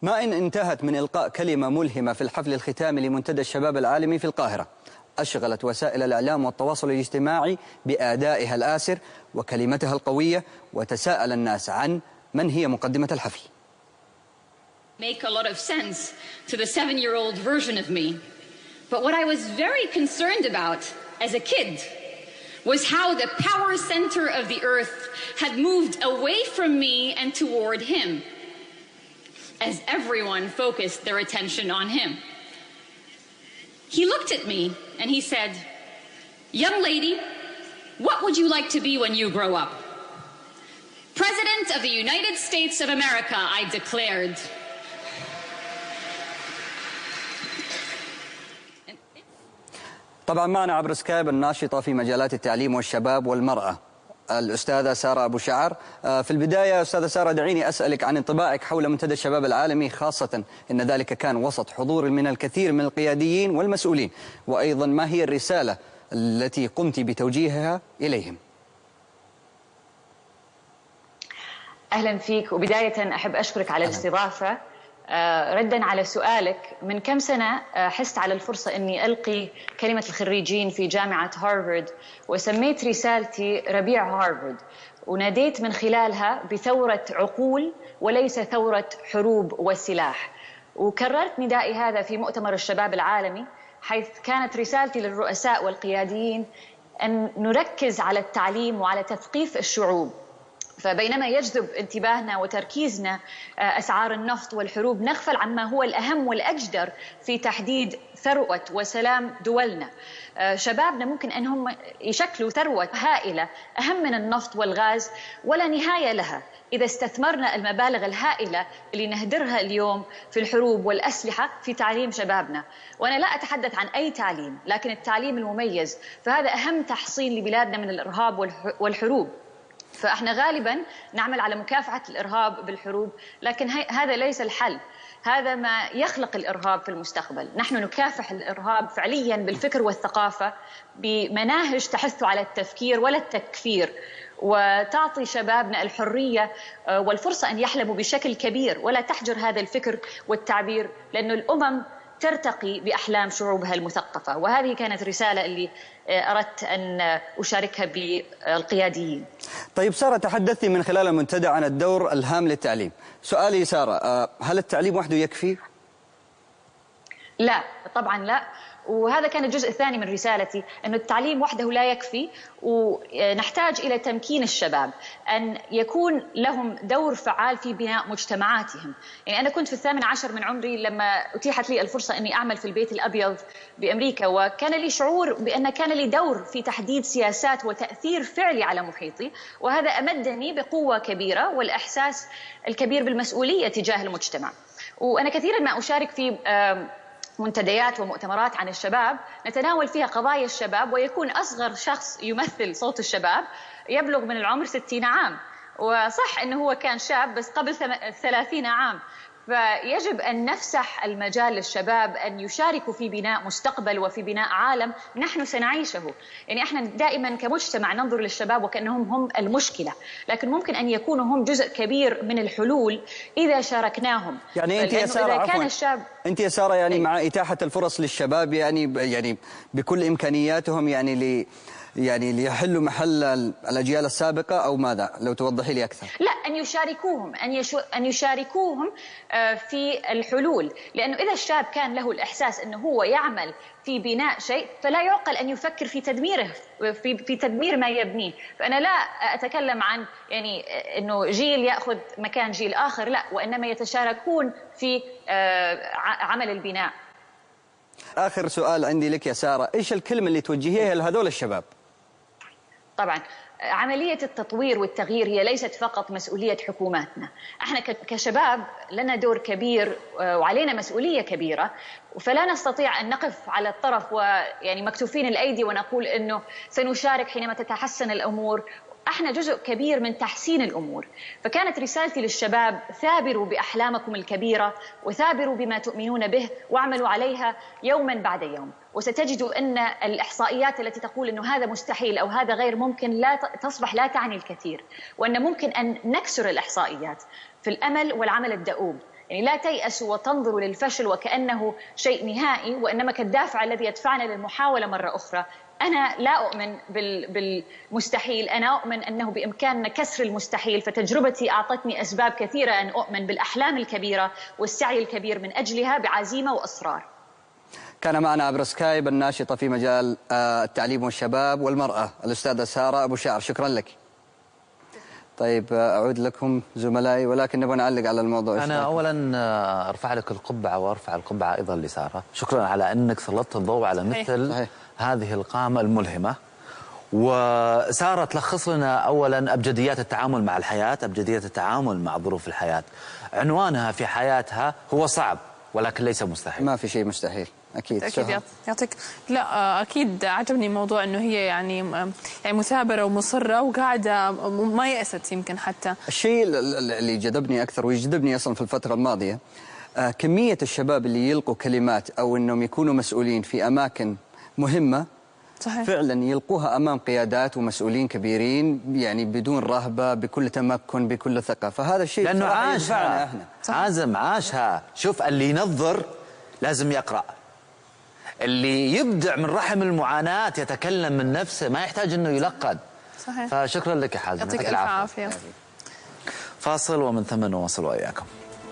ما إن انتهت من إلقاء كلمة ملهمة في الحفل الختامي لمنتدى الشباب العالمي في القاهرة، أشغلت وسائل الإعلام والتواصل الاجتماعي بأدائها الآسر وكلمتها القوية، وتساءل الناس عن من هي مقدمة الحفل. Make a lot of sense to the 7-year-old version of me. But what I was very concerned about as a kid was how the power center of the earth had moved away from me and toward him, as everyone focused their attention on him. He looked at me and he said, "Young lady, what would you like to be when you grow up?" "President of the United States of America," I declared. طبعا معنا عبر سكايب الناشطة في مجالات التعليم والشباب والمرأة الأستاذة سارة أبو شعر. في البداية أستاذة سارة دعيني أسألك عن انطباعك حول منتدى الشباب العالمي، خاصة أن ذلك كان وسط حضور من الكثير من القياديين والمسؤولين، وأيضا ما هي الرسالة التي قمت بتوجيهها إليهم؟ أهلا فيك، وبداية أحب أشكرك على الاستضافة. ردا على سؤالك، من كم سنة حست على الفرصة أني ألقي كلمة الخريجين في جامعة هارفارد، وسميت رسالتي ربيع هارفارد، وناديت من خلالها بثورة عقول وليس ثورة حروب وسلاح. وكررت ندائي هذا في مؤتمر الشباب العالمي، حيث كانت رسالتي للرؤساء والقياديين أن نركز على التعليم وعلى تثقيف الشعوب. فبينما يجذب انتباهنا وتركيزنا أسعار النفط والحروب، نغفل عما هو الأهم والأجدر في تحديد ثروة وسلام دولنا. شبابنا ممكن أنهم يشكلوا ثروة هائلة أهم من النفط والغاز ولا نهاية لها إذا استثمرنا المبالغ الهائلة اللي نهدرها اليوم في الحروب والأسلحة في تعليم شبابنا. وأنا لا أتحدث عن أي تعليم، لكن التعليم المميز، فهذا أهم تحصين لبلادنا من الإرهاب والحروب. فإحنا غالباً نعمل على مكافحة الإرهاب بالحروب، لكن هذا ليس الحل، هذا ما يخلق الإرهاب في المستقبل. نحن نكافح الإرهاب فعلياً بالفكر والثقافة، بمناهج تحث على التفكير ولا التكفير، وتعطي شبابنا الحرية والفرصة أن يحلموا بشكل كبير ولا تحجر هذا الفكر والتعبير، لأن الأمم ترتقي بأحلام شعوبها المثقفة. وهذه كانت رسالة اللي أردت أن أشاركها بالقياديين. طيب سارة، تحدثتي من خلال المنتدى عن الدور الهام للتعليم. سؤالي سارة، هل التعليم وحده يكفي؟ لا طبعا لا، وهذا كان الجزء الثاني من رسالتي، أن التعليم وحده لا يكفي، ونحتاج إلى تمكين الشباب، أن يكون لهم دور فعال في بناء مجتمعاتهم. يعني أنا كنت في 18 من عمري لما أتيحت لي الفرصة أني أعمل في البيت الأبيض بأمريكا، وكان لي شعور بأن كان لي دور في تحديد سياسات وتأثير فعلي على محيطي، وهذا أمدني بقوة كبيرة والإحساس الكبير بالمسؤولية تجاه المجتمع. وأنا كثيرا ما أشارك في منتديات ومؤتمرات عن الشباب نتناول فيها قضايا الشباب، ويكون أصغر شخص يمثل صوت الشباب يبلغ من العمر 60 عام، وصح أنه هو كان شاب بس قبل 30 عام. فيجب أن نفسح المجال للشباب أن يشاركوا في بناء مستقبل وفي بناء عالم نحن سنعيشه. يعني احنا دائما كمجتمع ننظر للشباب وكأنهم هم المشكلة، لكن ممكن أن يكونوا هم جزء كبير من الحلول إذا شاركناهم. يعني أنت يا سارة، أنت يا سارة يعني مع إتاحة الفرص للشباب، يعني بكل إمكانياتهم، يعني ليحلوا محل الأجيال السابقة، أو ماذا؟ لو توضحي لي أكثر. لا، أن يشاركوهم في الحلول، لأنه إذا الشاب كان له الإحساس أنه هو يعمل في بناء شيء، فلا يعقل أن يفكر في تدميره، في تدمير ما يبنيه. فأنا لا أتكلم عن يعني أنه جيل يأخذ مكان جيل آخر، لا، وإنما يتشاركون في عمل البناء. آخر سؤال عندي لك يا سارة، إيش الكلمة اللي توجهيها لهذول الشباب؟ طبعا عملية التطوير والتغيير هي ليست فقط مسؤولية حكوماتنا، احنا كشباب لنا دور كبير وعلينا مسؤولية كبيرة، فلا نستطيع أن نقف على الطرف ويعني مكتوفين الأيدي ونقول أنه سنشارك حينما تتحسن الأمور. احنا جزء كبير من تحسين الأمور. فكانت رسالتي للشباب: ثابروا بأحلامكم الكبيرة، وثابروا بما تؤمنون به، واعملوا عليها يوما بعد يوم، وستجدوا أن الإحصائيات التي تقول أنه هذا مستحيل أو هذا غير ممكن لا تعني الكثير، وأن ممكن أن نكسر الإحصائيات في الأمل والعمل الدؤوب. يعني لا تيأسوا وتنظروا للفشل وكأنه شيء نهائي، وإنما كالدافع الذي يدفعنا للمحاولة مرة أخرى. أنا لا أؤمن بالمستحيل، أنا أؤمن أنه بإمكاننا كسر المستحيل، فتجربتي أعطتني أسباب كثيرة أن أؤمن بالأحلام الكبيرة والسعي الكبير من أجلها بعزيمة وأصرار. كان معنا عبر سكايب الناشطة في مجال التعليم والشباب والمرأة الأستاذة سارة أبو شعر، شكرا لك. طيب أعود لكم زملائي، ولكن نبغى نعلق على الموضوع. أنا أولا أرفع لك القبعة وأرفع القبعة أيضا لسارة، شكرا على أنك سلطت الضوء على مثل صحيح. هذه القامة الملهمة. وسارة تلخص لنا أولا أبجديات التعامل مع الحياة، أبجديات التعامل مع ظروف الحياة. عنوانها في حياتها هو صعب ولكن ليس مستحيل. ما في شيء مستحيل. أكيد يعطيك. لا أكيد عجبني موضوع إنه هي يعني مثابرة ومصرة وقاعدة ما يأست يمكن حتى. الشيء اللي جذبني أكثر ويجذبني أصلا في الفترة الماضية كمية الشباب اللي يلقوا كلمات أو إنهم يكونوا مسؤولين في أماكن مهمة. صحيح. فعلا يلقوها أمام قيادات ومسؤولين كبيرين يعني بدون رهبة، بكل تمكن، بكل ثقة. فهذا الشيء لأنه عاشها عازم، عاشها. شوف اللي ينظر لازم يقرأ، اللي يبدع من رحم المعاناة يتكلم من نفسه، ما يحتاج انه يلقن. صحيح. فشكرا لك يا حازم، يعطيك الف عافية. فاصل ومن ثم نواصل وإياكم.